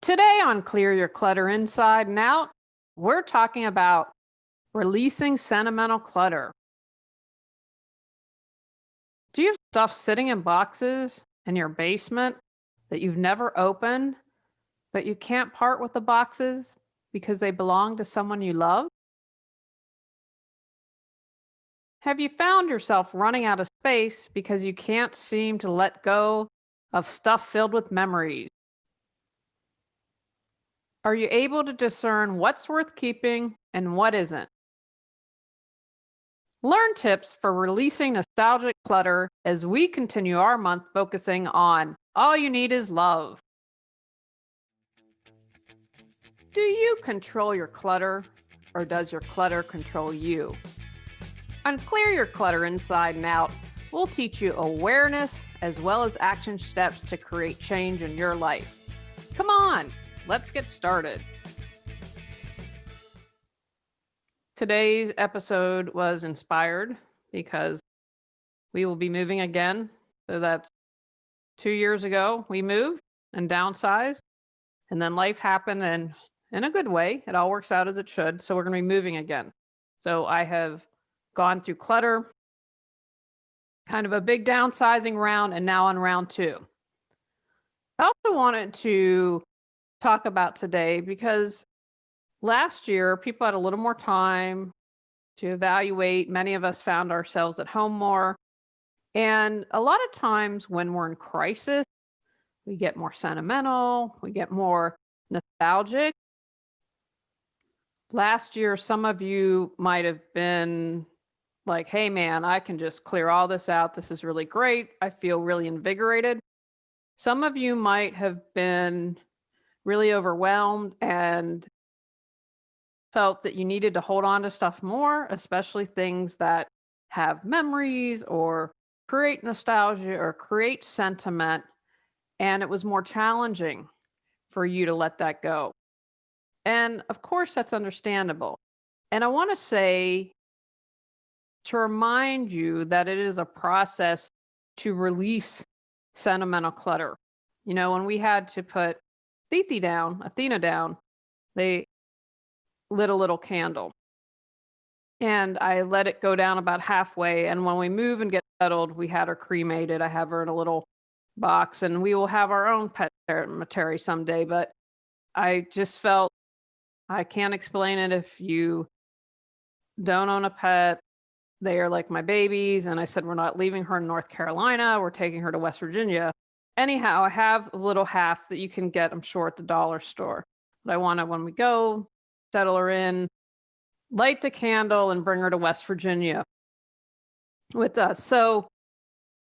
Today on Clear Your Clutter Inside and Out, we're talking about releasing sentimental clutter. Do you have stuff sitting in boxes in your basement that you've never opened, but you can't part with the boxes because they belong to someone you love? Have you found yourself running out of space because you can't seem to let go of stuff filled with memories? Are you able to discern what's worth keeping and what isn't? Learn tips for releasing nostalgic clutter as we continue our month focusing on all you need is love. Do you control your clutter, or does your clutter control you? On Clear Your Clutter Inside and Out, we'll teach you awareness as well as action steps to create change in your life. Come on, let's get started. Today's episode was inspired because we will be moving again. So that's 2 years ago we moved and downsized, and then life happened, and in a good way, it all works out as it should. So we're going to be moving again. So I have gone through clutter, kind of a big downsizing round, and now on round 2. I also wanted to talk about today because last year, people had a little more time to evaluate. Many of us found ourselves at home more. And a lot of times when we're in crisis, we get more sentimental, we get more nostalgic. Last year, some of you might have been like, hey, man, I can just clear all this out. This is really great. I feel really invigorated. Some of you might have been really overwhelmed and felt that you needed to hold on to stuff more, especially things that have memories or create nostalgia or create sentiment. And it was more challenging for you to let that go. And of course, that's understandable. And I want to say to remind you that it is a process to release sentimental clutter. You know, when we had to put Athena down, they lit a little candle. And I let it go down about halfway. And when we move and get settled, we had her cremated. I have her in a little box, and we will have our own pet cemetery someday. But I just felt I can't explain it if you don't own a pet. They are like my babies. And I said, we're not leaving her in North Carolina. We're taking her to West Virginia. Anyhow, I have a little half that you can get, I'm sure, at the dollar store. But I want to, when we go, settle her in, light the candle, and bring her to West Virginia with us. So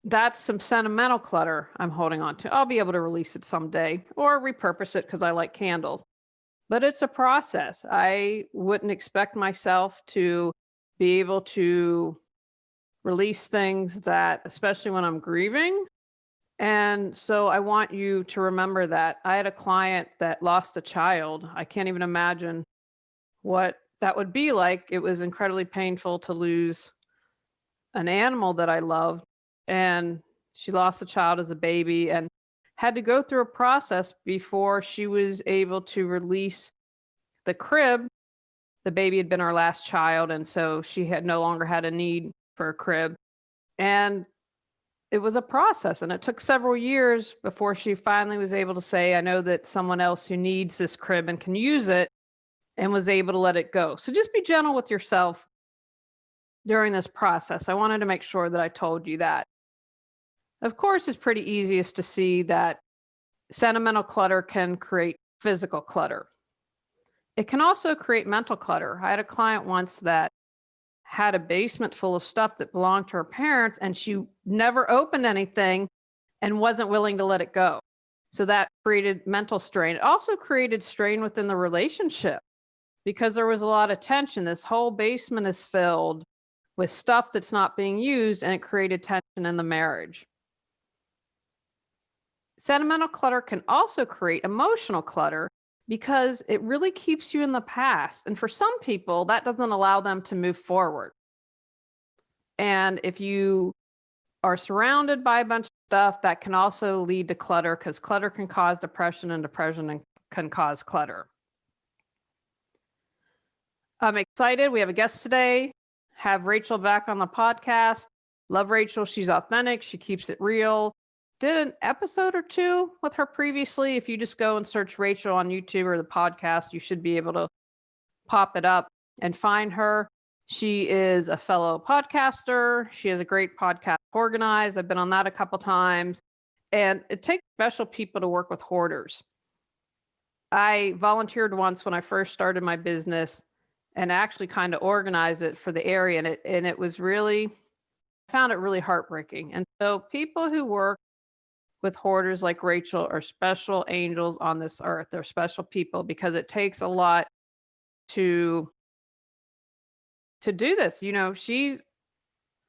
that's some sentimental clutter I'm holding on to. I'll be able to release it someday or repurpose it because I like candles. But it's a process. I wouldn't expect myself to be able to release things that, especially when I'm grieving. And so I want you to remember that. I had a client that lost a child. I can't even imagine what that would be like. It was incredibly painful to lose an animal that I loved. And she lost a child as a baby and had to go through a process before she was able to release the crib. The baby had been our last child, and so she had no longer had a need for a crib. And it was a process, and it took several years before she finally was able to say, I know that someone else who needs this crib and can use it, and was able to let it go. So just be gentle with yourself during this process. I wanted to make sure that I told you that. Of course, it's pretty easiest to see that sentimental clutter can create physical clutter. It can also create mental clutter. I had a client once that had a basement full of stuff that belonged to her parents, and she never opened anything and wasn't willing to let it go. So that created mental strain. It also created strain within the relationship because there was a lot of tension. This whole basement is filled with stuff that's not being used, and it created tension in the marriage. Sentimental clutter can also create emotional clutter because it really keeps you in the past. And for some people, that doesn't allow them to move forward. And if you are surrounded by a bunch of stuff, that can also lead to clutter because clutter can cause depression, and depression can cause clutter. I'm excited. We have a guest today. Have Rachel back on the podcast. Love Rachel. She's authentic. She keeps it real. Did an episode or two with her previously. If you just go and search Rachel on YouTube or the podcast, you should be able to pop it up and find her. She is a fellow podcaster. She has a great podcast, Organized. I've been on that a couple times. And it takes special people to work with hoarders. I volunteered once when I first started my business and actually kind of organized it for the area. And it was really, I found it really heartbreaking. And so people who work with hoarders like Rachel are special angels on this earth. They're special people because it takes a lot to do this. You know,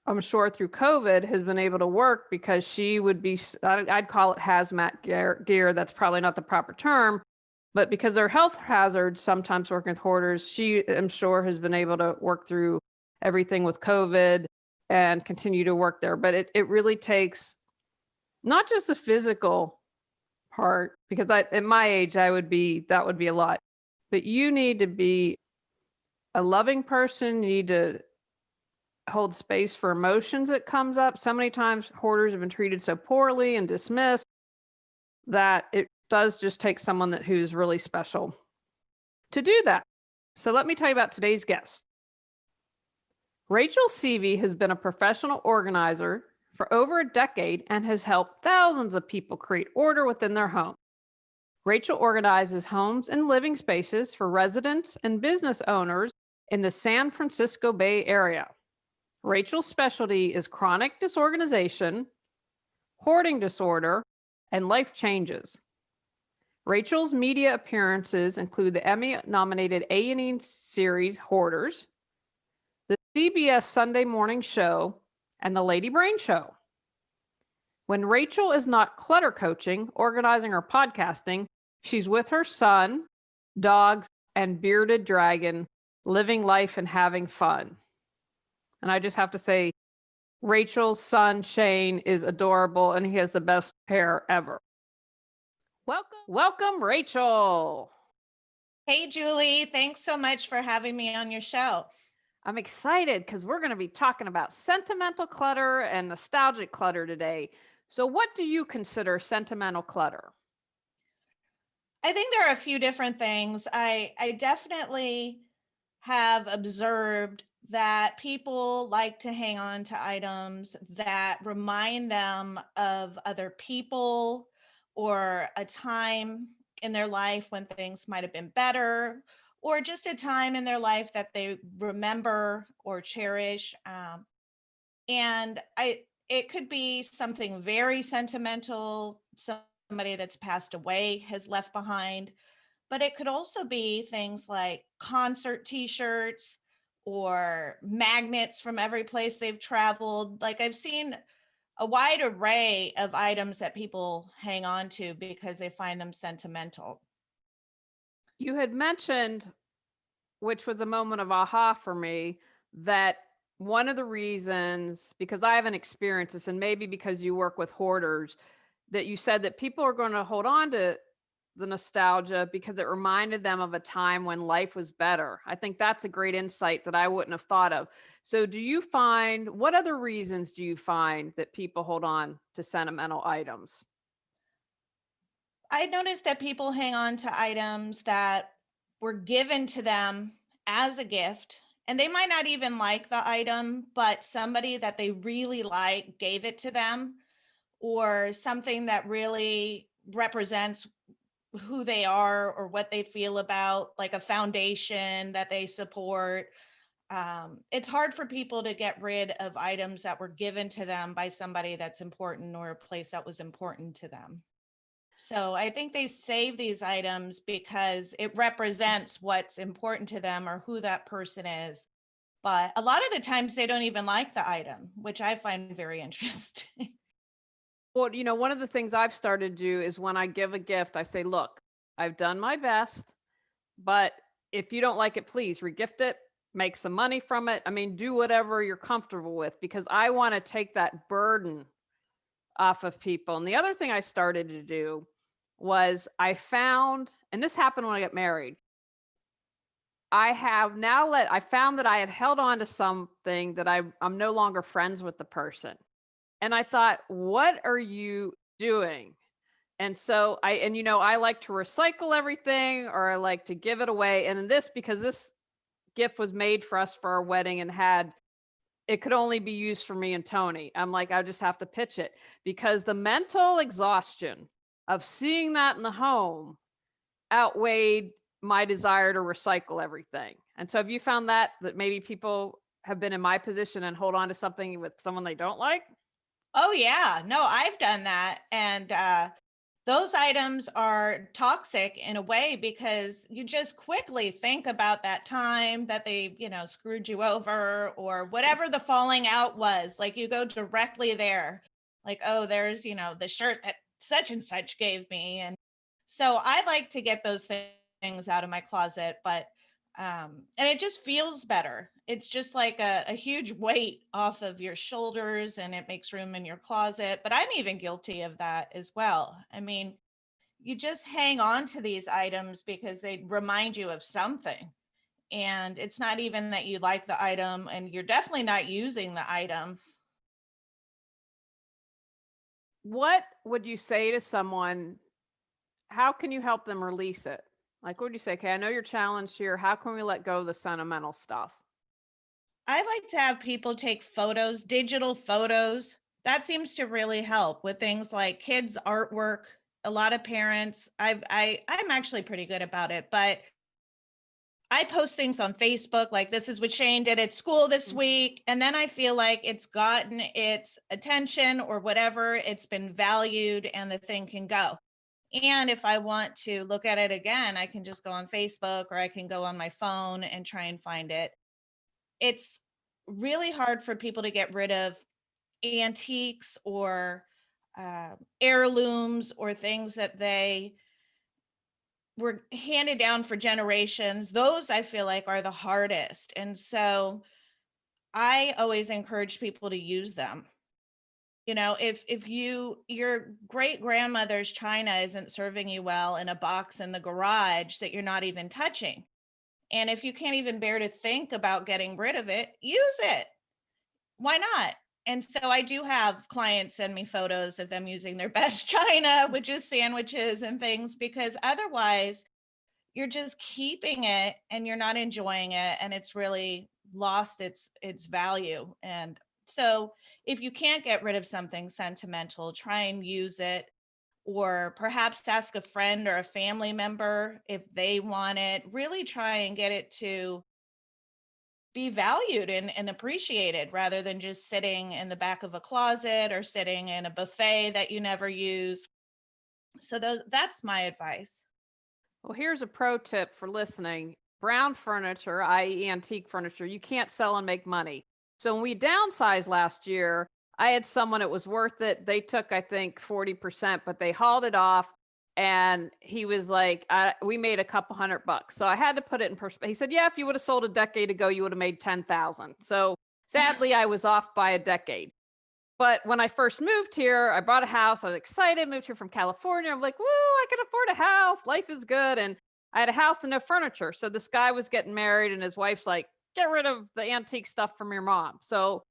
I'm sure through COVID has been able to work because she would be, I'd call it hazmat gear. That's probably not the proper term, but because they're health hazards, sometimes working with hoarders, she, I'm sure, has been able to work through everything with COVID and continue to work there. But it really takes not just the physical part, because at my age, that would be a lot, but you need to be a loving person. You need to hold space for emotions that comes up. So many times hoarders have been treated so poorly and dismissed that it does just take someone who's really special to do that. So let me tell you about today's guest. Rachel Seavey has been a professional organizer for over a decade and has helped thousands of people create order within their home. Rachel organizes homes and living spaces for residents and business owners in the San Francisco Bay Area. Rachel's specialty is chronic disorganization, hoarding disorder, and life changes. Rachel's media appearances include the Emmy-nominated A&E series Hoarders, the CBS Sunday Morning Show, and the Lady Brain Show. When Rachel is not clutter coaching, organizing, or podcasting, she's with her son, dogs, and bearded dragon, living life and having fun. And I just have to say, Rachel's son, Shane, is adorable, and he has the best hair ever. Welcome, Rachel. Hey, Julie. Thanks so much for having me on your show. I'm excited because we're going to be talking about sentimental clutter and nostalgic clutter today. So what do you consider sentimental clutter? I think there are a few different things. I definitely have observed that people like to hang on to items that remind them of other people or a time in their life when things might have been better, or just a time in their life that they remember or cherish. And it could be something very sentimental, somebody that's passed away has left behind, but it could also be things like concert t-shirts or magnets from every place they've traveled. Like I've seen a wide array of items that people hang on to because they find them sentimental. You had mentioned, which was a moment of aha for me, that one of the reasons, because I haven't experienced this, and maybe because you work with hoarders, that you said that people are going to hold on to the nostalgia because it reminded them of a time when life was better. I think that's a great insight that I wouldn't have thought of. So what other reasons do you find that people hold on to sentimental items? I noticed that people hang on to items that were given to them as a gift, and they might not even like the item, but somebody that they really like gave it to them, or something that really represents who they are or what they feel about, like a foundation that they support. It's hard for people to get rid of items that were given to them by somebody that's important or a place that was important to them. So I think they save these items because it represents what's important to them or who that person is. But a lot of the times they don't even like the item, which I find very interesting. Well, one of the things I've started to do is when I give a gift, I say, look, I've done my best, but if you don't like it, please regift it, make some money from it. I mean, do whatever you're comfortable with, because I want to take that burden off of people. And the other thing I started to do was I found, and this happened when I got married. I found that I had held on to something that I'm no longer friends with the person. And I thought, what are you doing? And so I like to recycle everything or I like to give it away. And in this, because this gift was made for us for our wedding and it could only be used for me and Tony. I'm like, I just have to pitch it because the mental exhaustion of seeing that in the home outweighed my desire to recycle everything. And so have you found that maybe people have been in my position and hold on to something with someone they don't like? Oh yeah, no, I've done that. And those items are toxic in a way because you just quickly think about that time that they, screwed you over or whatever the falling out was. Like you go directly there. Like, oh, there's, the shirt that such and such gave me. And so I like to get those things out of my closet, but and it just feels better. It's just like a huge weight off of your shoulders and it makes room in your closet. But I'm even guilty of that as well. I mean, you just hang on to these items because they remind you of something. And it's not even that you like the item and you're definitely not using the item. What would you say to someone? How can you help them release it? Like, what would you say? Okay, I know you're challenged here. How can we let go of the sentimental stuff? I like to have people take photos, digital photos. That seems to really help with things like kids' artwork. A lot of parents, I'm actually pretty good about it, but I post things on Facebook like this is what Shane did at school this Mm. week. And then I feel like it's gotten its attention or whatever, it's been valued and the thing can go. And if I want to look at it again, I can just go on Facebook or I can go on my phone and try and find it. It's really hard for people to get rid of antiques or heirlooms or things that they were handed down for generations. Those I feel like are the hardest. And so I always encourage people to use them. If your great grandmother's china isn't serving you well in a box in the garage that you're not even touching, and if you can't even bear to think about getting rid of it, use it. Why not? And so I do have clients send me photos of them using their best china, which is sandwiches and things, because otherwise you're just keeping it and you're not enjoying it and it's really lost its value. And so if you can't get rid of something sentimental, try and use it, or perhaps ask a friend or a family member if they want it. Really try and get it to be valued and appreciated rather than just sitting in the back of a closet or sitting in a buffet that you never use. So that's my advice. Well, here's a pro tip for listening. Brown furniture, i.e., antique furniture, you can't sell and make money. So when we downsized last year, I had someone, it was worth it. They took, I think, 40%, but they hauled it off. And he was like, we made a couple $100. So I had to put it in perspective. He said, yeah, if you would have sold a decade ago, you would have made 10,000. So sadly, I was off by a decade. But when I first moved here, I bought a house. I was excited, moved here from California. I'm like, woo, I can afford a house. Life is good. And I had a house and no furniture. So this guy was getting married and his wife's like, get rid of the antique stuff from your mom. So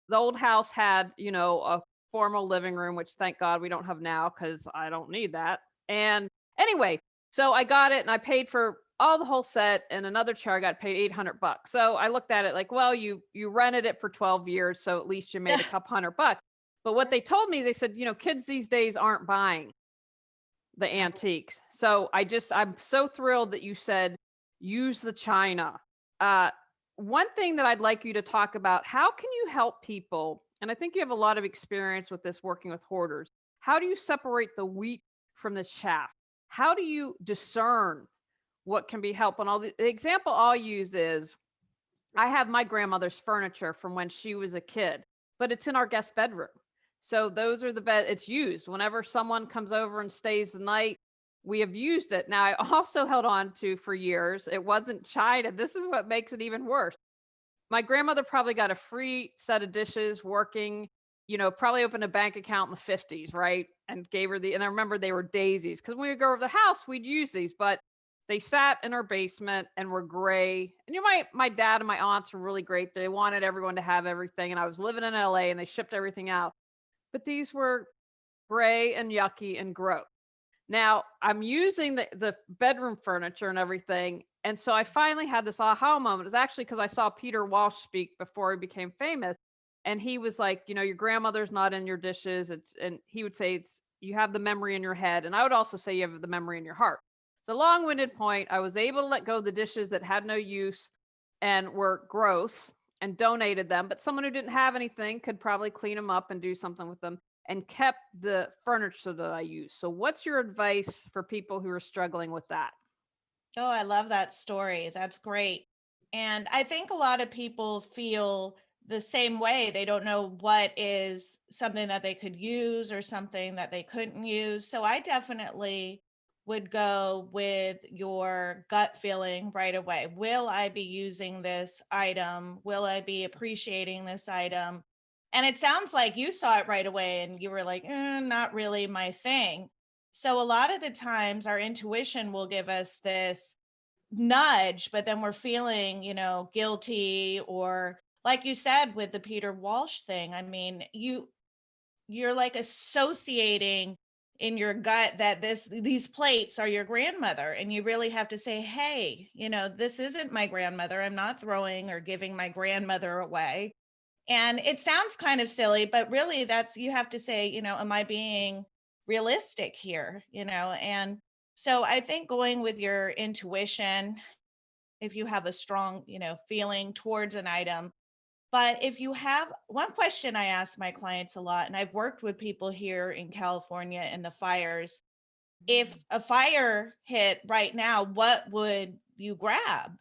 the old house had, a formal living room, which thank God we don't have now because I don't need that. And anyway, so I got it and I paid for all the whole set and another chair I got paid $800. So I looked at it like, well, you rented it for 12 years, so at least you made a couple $100. But what they told me, they said, kids these days aren't buying the antiques. So I'm so thrilled that you said use the china. One thing that I'd like you to talk about, how can you help people? And I think you have a lot of experience with this working with hoarders. How do you separate the wheat from the chaff? How do you discern what can be helped? And the example I'll use is I have my grandmother's furniture from when she was a kid, but it's in our guest bedroom. So those are the bed. It's used whenever someone comes over and stays the night. We have used it. Now I also held on to for years. It wasn't china. This is what makes it even worse. My grandmother probably got a free set of dishes working probably opened a bank account in the 50s, right? And gave her and I remember they were daisies because when we would go over the house, we'd use these, but they sat in our basement and were gray. And my dad and my aunts were really great. They wanted everyone to have everything. And I was living in LA and they shipped everything out. But these were gray and yucky and gross. Now I'm using the bedroom furniture and everything. And so I finally had this aha moment. It was actually because I saw Peter Walsh speak before he became famous. And he was like, your grandmother's not in your dishes. And he would say you have the memory in your head. And I would also say you have the memory in your heart. So long-winded point, I was able to let go of the dishes that had no use and were gross and donated them. But someone who didn't have anything could probably clean them up and do something with them, and kept the furniture that I use. So what's your advice for people who are struggling with that? Oh, I love that story. That's great. And I think a lot of people feel the same way. They don't know what is something that they could use or something that they couldn't use. So I definitely would go with your gut feeling right away. Will I be using this item? Will I be appreciating this item? And it sounds like you saw it right away and you were like, not really my thing. So a lot of the times our intuition will give us this nudge, but then we're feeling, guilty, or like you said with the Peter Walsh thing. I mean, you're like associating in your gut that these plates are your grandmother, and you really have to say, hey, this isn't my grandmother. I'm not throwing or giving my grandmother away. And it sounds kind of silly, but really you have to say, am I being realistic here? And so I think going with your intuition, if you have a strong, feeling towards an item. But if you have one question I ask my clients a lot, and I've worked with people here in California in the fires, if a fire hit right now, what would you grab?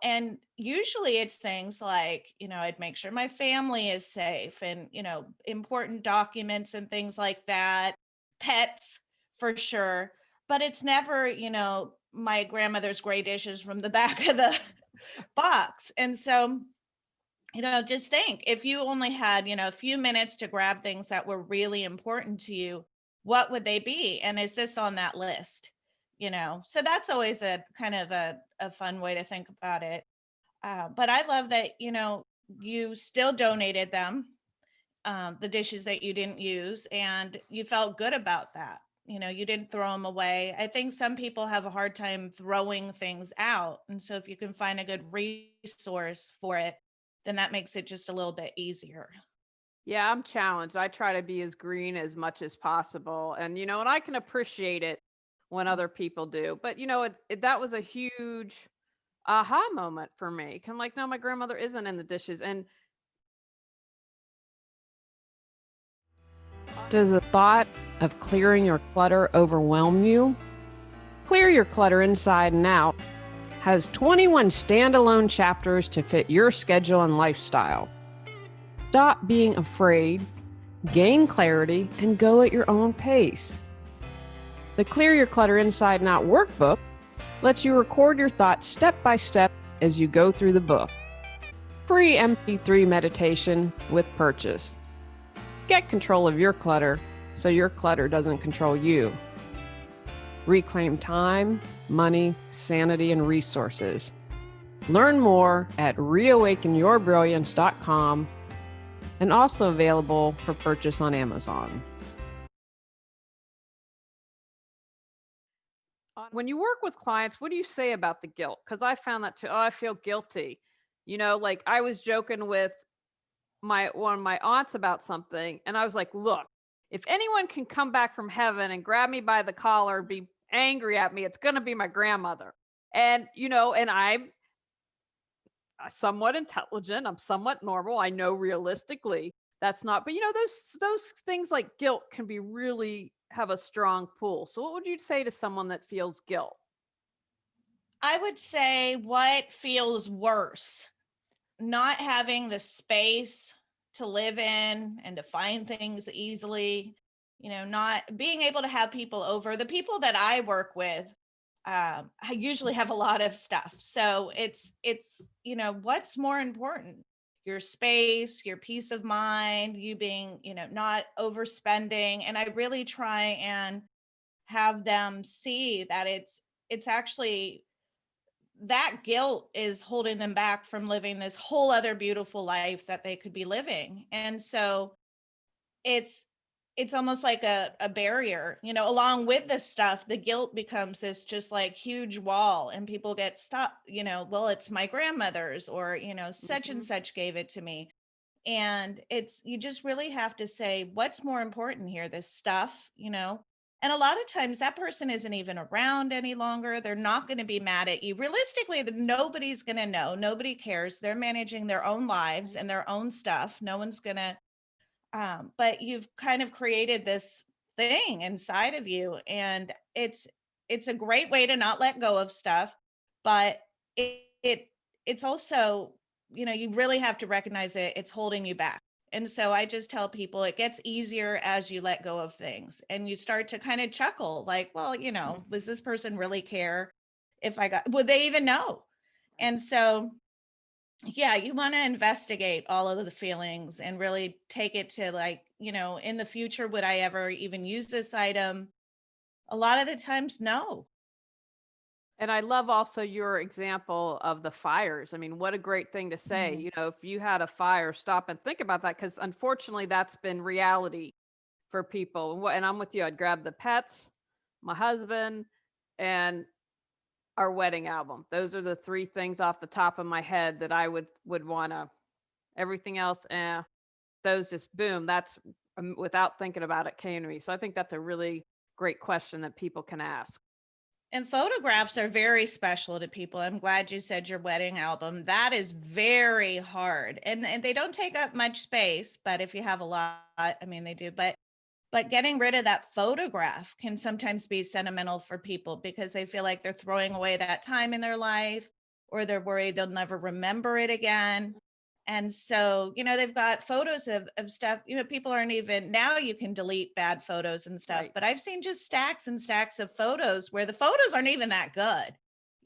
And usually it's things like, I'd make sure my family is safe, and, important documents and things like that, pets for sure. But it's never, my grandmother's gray dishes from the back of the box. And so, just think, if you only had, a few minutes to grab things that were really important to you, what would they be? And is this on that list? So that's always a kind of a fun way to think about it. But I love that, you still donated them, the dishes that you didn't use, and you felt good about that. You didn't throw them away. I think some people have a hard time throwing things out. And so if you can find a good resource for it, then that makes it just a little bit easier. Yeah, I'm challenged. I try to be as green as much as possible. And I can appreciate it when other people do. But that was a huge aha moment for me. I'm like, no, my grandmother isn't in the dishes. And does the thought of clearing your clutter overwhelm you? Clear Your Clutter Inside and Out has 21 standalone chapters to fit your schedule and lifestyle. Stop being afraid, gain clarity, and go at your own pace. The Clear Your Clutter Inside and Out workbook lets you record your thoughts step by step as you go through the book. Free MP3 meditation with purchase. Get control of your clutter so your clutter doesn't control you. Reclaim time, money, sanity, and resources. Learn more at reawakenyourbrilliance.com, and also available for purchase on Amazon. When you work with clients, what do you say about the guilt? Because I found that too. Oh, I feel guilty. Like I was joking with one of my aunts about something, and I was like, look, if anyone can come back from heaven and grab me by the collar and be angry at me, it's going to be my grandmother. And and I'm somewhat intelligent, I'm somewhat normal, I know realistically that's not, but those things like guilt can be really have a strong pull. So what would you say to someone that feels guilt? I would say, what feels worse? Not having the space to live in and to find things easily, not being able to have people over. The people that I work with, I usually have a lot of stuff. So it's what's more important? your space, your peace of mind, you being, not overspending. And I really try and have them see that it's actually that guilt is holding them back from living this whole other beautiful life that they could be living. And so it's it's almost like a barrier, along with this stuff. The guilt becomes this just like huge wall, and people get stuck, well, it's my grandmother's, or such and Hmm. such gave it to me. And it's, you just really have to say, what's more important here, this stuff, and a lot of times that person isn't even around any longer. They're not going to be mad at you. Realistically, nobody's going to know. Nobody cares. They're managing their own lives and their own stuff. No one's going to, but you've kind of created this thing inside of you, and it's a great way to not let go of stuff. But it's also, you really have to recognize it, it's holding you back. And so I just tell people it gets easier as you let go of things, and you start to kind of chuckle like, well, does this person really care if I got, would they even know? And so yeah, you want to investigate all of the feelings and really take it to like, in the future, would I ever even use this item? A lot of the times, no. And I love also your example of the fires. I mean, what a great thing to say. Mhm. If you had a fire, stop and think about that, because unfortunately, that's been reality for people. And I'm with you. I'd grab the pets, my husband, and our wedding album. Those are the three things off the top of my head that I would want to. Everything else, those just boom. That's without thinking about it came to me. So I think that's a really great question that people can ask. And photographs are very special to people. I'm glad you said your wedding album. That is very hard. And they don't take up much space, but if you have a lot, I mean they do, but getting rid of that photograph can sometimes be sentimental for people because they feel like they're throwing away that time in their life, or they're worried they'll never remember it again. And so, they've got photos of stuff, people aren't even, now you can delete bad photos and stuff, Right. but I've seen just stacks and stacks of photos where the photos aren't even that good,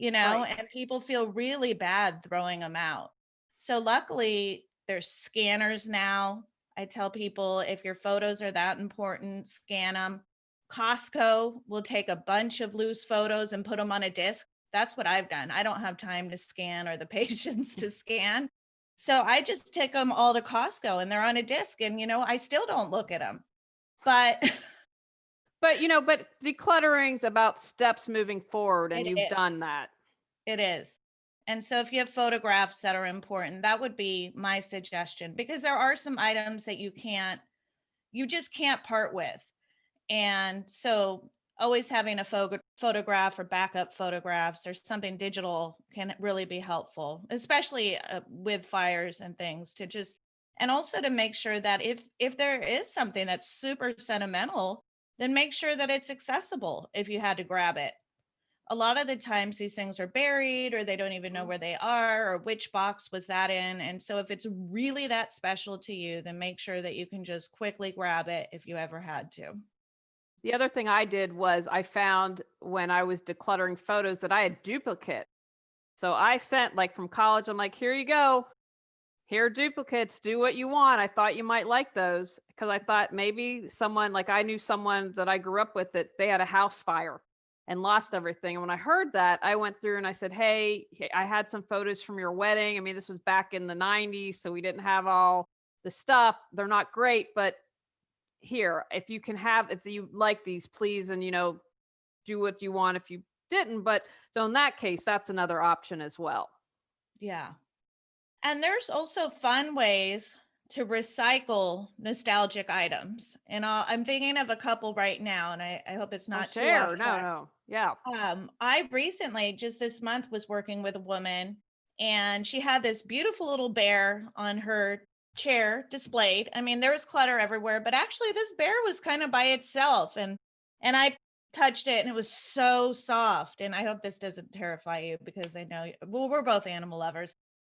Right. and people feel really bad throwing them out. So luckily there's scanners now. I tell people, if your photos are that important, scan them. Costco will take a bunch of loose photos and put them on a disc. That's what I've done. I don't have time to scan or the patience to scan. So I just take them all to Costco and they're on a disc, and I still don't look at them. But But decluttering's about steps moving forward, and it you've is. done that. It is. And so if you have photographs that are important, that would be my suggestion, because there are some items that you just can't part with. And so always having a photograph or backup photographs or something digital can really be helpful, especially with fires and things, to just, and also to make sure that if there is something that's super sentimental, then make sure that it's accessible if you had to grab it. A lot of the times these things are buried, or they don't even know Mhm. where they are, or which box was that in. And so if it's really that special to you, then make sure that you can just quickly grab it if you ever had to. The other thing I did was I found when I was decluttering photos that I had duplicate. So I sent like from college, I'm like, here you go. Here are duplicates. Do what you want. I thought you might like those because I thought maybe someone, like I knew someone that I grew up with, that they had a house fire and lost everything. And when I heard that, I went through and I said, hey, I had some photos from your wedding. I mean, this was back in the 90s, so we didn't have all the stuff. They're not great, but here, if you can have, if you like these, please, and do what you want if you didn't. But so in that case, that's another option as well. Yeah. And there's also fun ways to recycle nostalgic items. And I'm thinking of a couple right now, and I hope it's Oh, not too off share. No, track. no. Yeah. I recently, just this month, was working with a woman, and she had this beautiful little bear on her chair displayed. I mean, there was clutter everywhere, but actually this bear was kind of by itself. And I touched it and it was so soft. And I hope this doesn't terrify you, because I know, well, we're both animal lovers.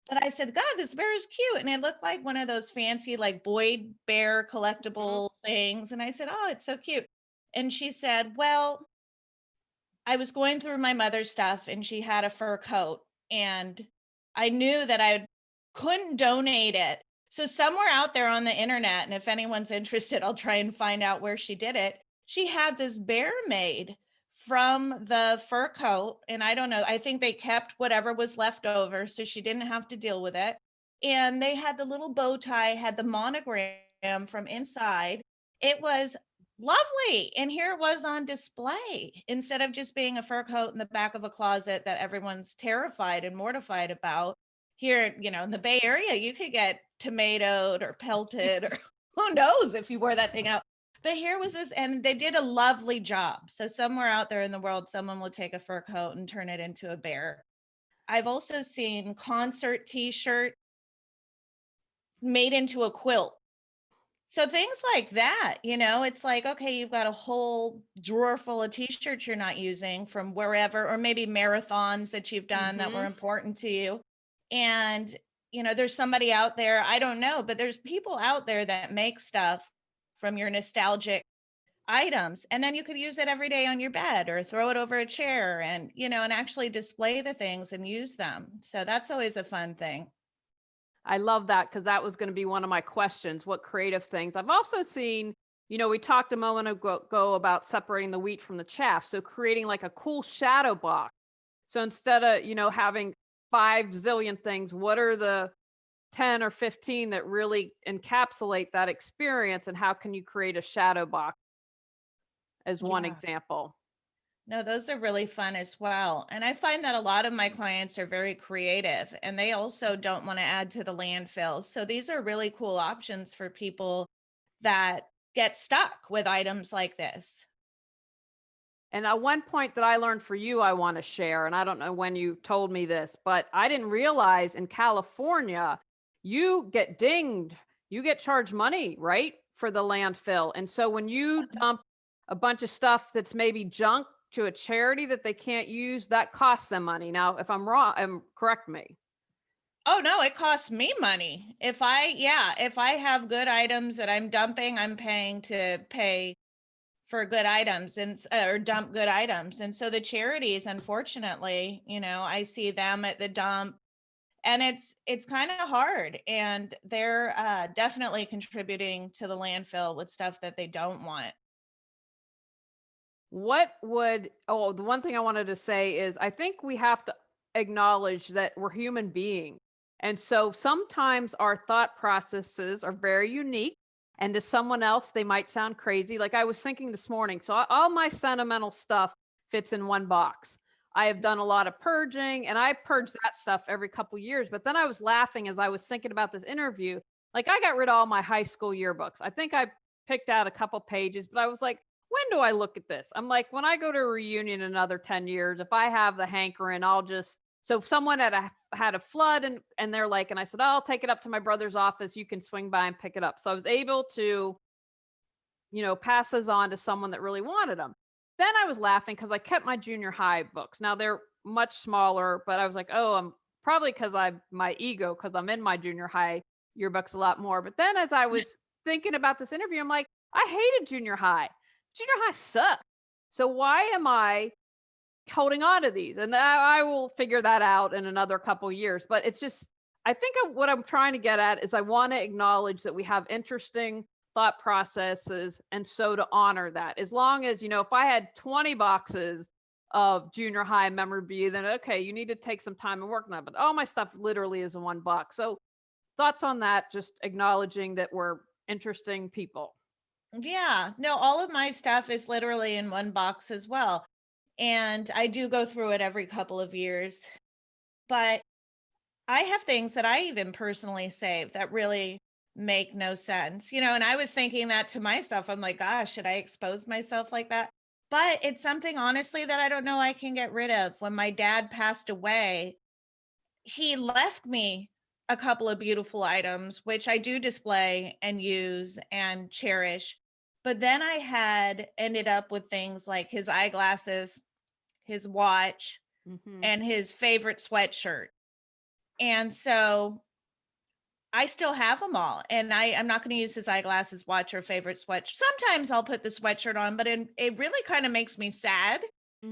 But I said, God, this bear is cute. And it looked like one of those fancy, like Boyd bear Mhm. collectible things. And I said, oh, it's so cute. And she said, well, I was going through my mother's stuff and she had a fur coat. And I knew that I couldn't donate it. So somewhere out there on the internet, and if anyone's interested, I'll try and find out where she did it. She had this bear made from the fur coat. And I don't know, I think they kept whatever was left over, so she didn't have to deal with it. And they had the little bow tie, had the monogram from inside. It was lovely. And here it was on display instead of just being a fur coat in the back of a closet that everyone's terrified and mortified about. Here, in the Bay Area, you could get tomatoed or pelted or who knows if you wore that thing out. But here was this, and they did a lovely job. So somewhere out there in the world, someone will take a fur coat and turn it into a bear. I've also seen concert t-shirt made into a quilt. So things like that, it's like, okay, you've got a whole drawer full of t-shirts you're not using from wherever, or maybe marathons that you've done that were important to you. And, there's somebody out there, I don't know, but there's people out there that make stuff from your nostalgic items. And then you could use it every day on your bed or throw it over a chair and, and actually display the things and use them. So that's always a fun thing. I love that because that was going to be one of my questions. What creative things? I've also seen, we talked a moment ago about separating the wheat from the chaff. So creating like a cool shadow box. So instead of, having 5 zillion things, what are the 10 or 15 that really encapsulate that experience? And how can you create a shadow box as one example? No, those are really fun as well. And I find that a lot of my clients are very creative and they also don't want to add to the landfill. So these are really cool options for people that get stuck with items like this. And one point that I learned for you, I want to share, and I don't know when you told me this, but I didn't realize in California, you get dinged, you get charged money, right, for the landfill. And so when you dump a bunch of stuff that's maybe junk to a charity that they can't use, that costs them money. Now, if I'm wrong, correct me. Oh no, it costs me money. If I have good items that I'm dumping, I'm paying to pay for good items and or dump good items. And so the charities, unfortunately, I see them at the dump and it's kind of hard and they're definitely contributing to the landfill with stuff that they don't want. The one thing I wanted to say is I think we have to acknowledge that we're human beings. And so sometimes our thought processes are very unique. And to someone else, they might sound crazy. Like I was thinking this morning. So all my sentimental stuff fits in one box. I have done a lot of purging and I purge that stuff every couple years. But then I was laughing as I was thinking about this interview. Like I got rid of all my high school yearbooks. I think I picked out a couple pages, but I was like, when do I look at this? I'm like, when I go to a reunion in another 10 years, if I have the hankering, so if someone had a flood and they're like, and I said, oh, I'll take it up to my brother's office. You can swing by and pick it up. So I was able to, pass those on to someone that really wanted them. Then I was laughing because I kept my junior high books. Now they're much smaller, but I was like, oh, I'm probably because my ego, because I'm in my junior high yearbooks a lot more. But then as I was thinking about this interview, I'm like, I hated junior high. Junior high sucked. So why am I holding on to these? And I will figure that out in another couple years. But it's just, I think what I'm trying to get at is I want to acknowledge that we have interesting thought processes. And so to honor that, as long as, if I had 20 boxes of junior high memorabilia, then okay, you need to take some time and work on that. But all my stuff literally is in one box. So thoughts on that, just acknowledging that we're interesting people. Yeah, no, all of my stuff is literally in one box as well. And I do go through it every couple of years. But I have things that I even personally save that really make no sense, and I was thinking that to myself. I'm like, gosh, should I expose myself like that? But it's something honestly that I don't know I can get rid of. When my dad passed away, he left me a couple of beautiful items, which I do display and use and cherish. But then I had ended up with things like his eyeglasses, his watch, and his favorite sweatshirt. And so I still have them all. And I'm not going to use his eyeglasses, watch, or favorite sweatshirt. Sometimes I'll put the sweatshirt on, but it really kind of makes me sad.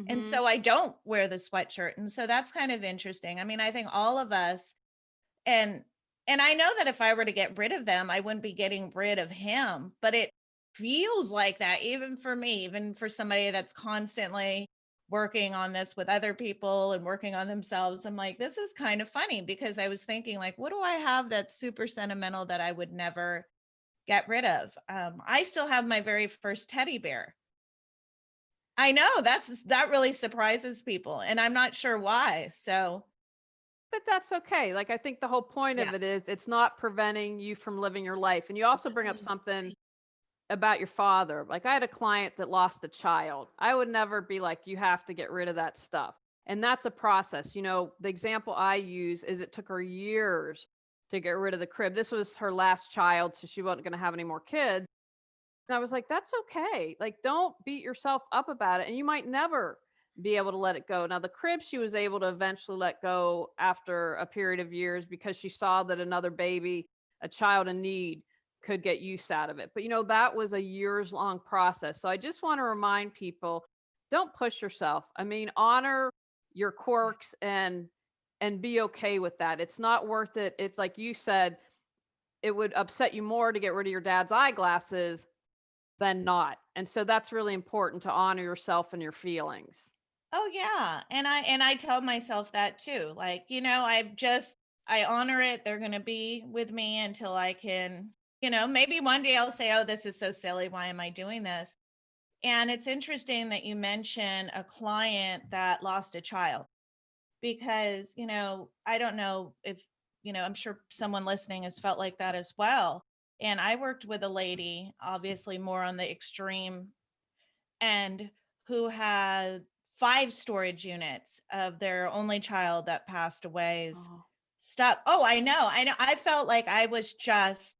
And so I don't wear the sweatshirt. And so that's kind of interesting. I mean, I think all of us, and And I know that if I were to get rid of them, I wouldn't be getting rid of him, but it feels like that even for me, even for somebody that's constantly working on this with other people and working on themselves. I'm like, this is kind of funny because I was thinking like, what do I have that's super sentimental that I would never get rid of? I still have my very first teddy bear. I know that really surprises people, and I'm not sure why. So But that's okay. Like, I think the whole point yeah. of it is it's not preventing you from living your life. And you also bring up something about your father. Like, I had a client that lost a child. I would never be like, you have to get rid of that stuff. And that's a process. The example I use is it took her years to get rid of the crib. This was her last child, so she wasn't going to have any more kids. And I was like, that's okay. Like, don't beat yourself up about it. And you might never be able to let it go. Now, the crib she was able to eventually let go after a period of years because she saw that another baby, a child in need, could get use out of it. But that was a years long process. So I just want to remind people, don't push yourself. I mean, honor your quirks and be okay with that. It's not worth it. It's like you said, it would upset you more to get rid of your dad's eyeglasses than not. And so that's really important to honor yourself and your feelings. Oh yeah. And I tell myself that too. Like, I honor it. They're going to be with me until I can, maybe one day I'll say, "Oh, this is so silly. Why am I doing this?" And it's interesting that you mention a client that lost a child because, I don't know if, I'm sure someone listening has felt like that as well. And I worked with a lady, obviously more on the extreme end, who had 5 storage units of their only child that passed away's Oh. stuff. Oh, I know. I know. I felt like I was just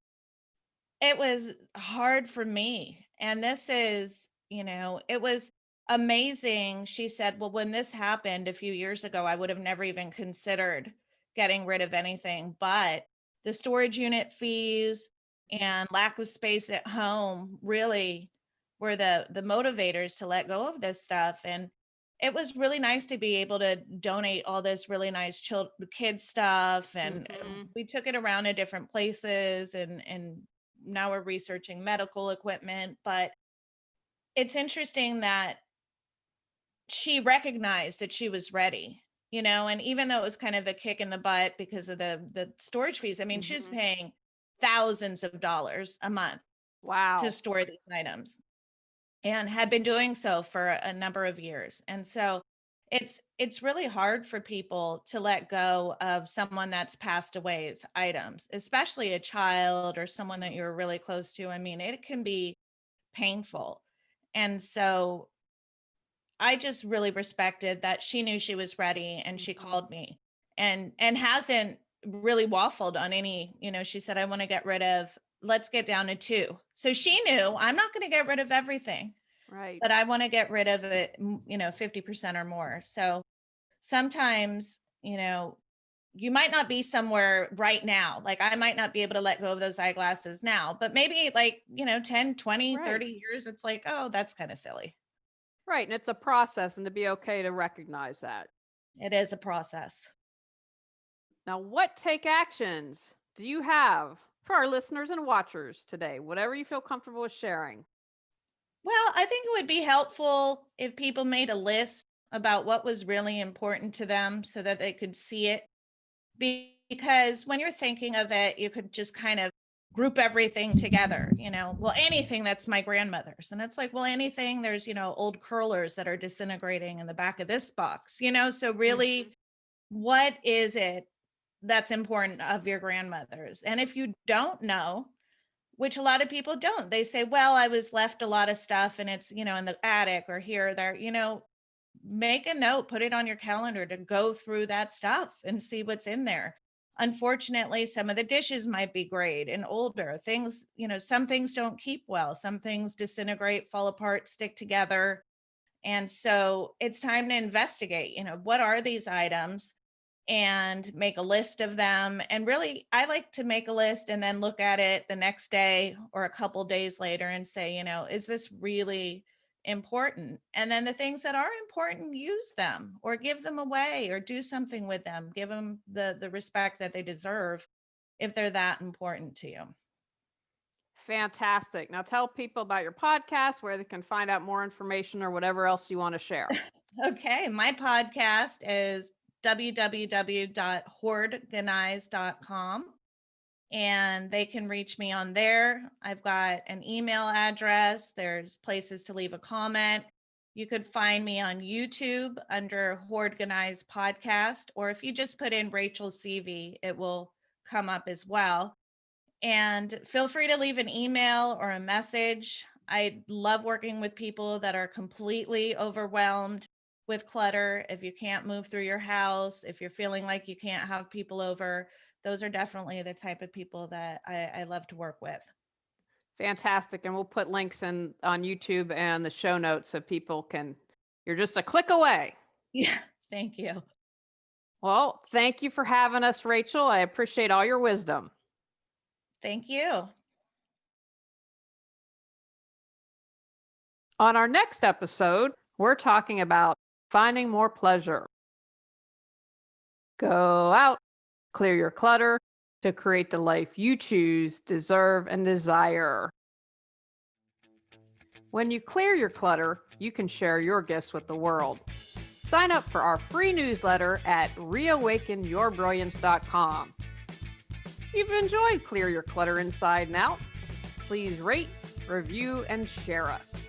it was hard for me. And this is, it was amazing. She said, "Well, when this happened a few years ago, I would have never even considered getting rid of anything, but the storage unit fees and lack of space at home really were the motivators to let go of this stuff." And it was really nice to be able to donate all this really nice kid stuff, and Mhm. we took it around to different places, and now we're researching medical equipment. But it's interesting that she recognized that she was ready, and even though it was kind of a kick in the butt because of the storage fees, I mean, she was Mhm. paying thousands of dollars a month to Wow. store these items and had been doing so for a number of years. And so it's really hard for people to let go of someone that's passed away's items, especially a child or someone that you're really close to. I mean, it can be painful. And so I just really respected that she knew she was ready and she Mhm. called me and hasn't really waffled on any, she said, "I want to get rid of, let's get down to 2." So she knew I'm not going to get rid of everything, Right. but I want to get rid of it, 50% or more. So sometimes, you might not be somewhere right now. Like I might not be able to let go of those eyeglasses now, but maybe like, 10, 20, Right. 30 years, it's like, oh, that's kind of silly. Right. And it's a process and to be okay to recognize that. It is a process. Now, what take actions do you have for our listeners and watchers today? Whatever you feel comfortable with sharing. Well, I think it would be helpful if people made a list about what was really important to them so that they could see it. Because when you're thinking of it, you could just kind of group everything together, well, anything that's my grandmother's. And it's like, well, anything, there's, old curlers that are disintegrating in the back of this box, so really, Mhm. what is it that's important of your grandmother's? And if you don't know, which a lot of people don't, they say, well, I was left a lot of stuff and it's, in the attic or here or there, make a note, put it on your calendar to go through that stuff and see what's in there. Unfortunately, some of the dishes might be grayed and older. Things, some things don't keep well. Some things disintegrate, fall apart, stick together. And so it's time to investigate, what are these items, and make a list of them. And really, I like to make a list and then look at it the next day or a couple days later and say, is this really important? And then the things that are important, use them or give them away or do something with them, give them the respect that they deserve. if they're that important to you. Fantastic. Now tell people about your podcast, where they can find out more information or whatever else you want to share. Okay, my podcast is www.hoardganize.com, and they can reach me on there. I've got an email address. There's places to leave a comment. You could find me on YouTube under Hoardganize Podcast, or if you just put in Rachel CV, it will come up as well. And feel free to leave an email or a message. I love working with people that are completely overwhelmed with clutter. If you can't move through your house, if you're feeling like you can't have people over, those are definitely the type of people that I love to work with. Fantastic. And we'll put links in on YouTube and the show notes so people can, you're just a click away. Yeah, thank you. Well, thank you for having us, Rachel. I appreciate all your wisdom. Thank you. On our next episode, we're talking about finding more pleasure. Go out, clear your clutter to create the life you choose, deserve, and desire. When you clear your clutter, you can share your gifts with the world. Sign up for our free newsletter at reawakenyourbrilliance.com. If you've enjoyed Clear Your Clutter Inside and Out, please rate, review, and share us.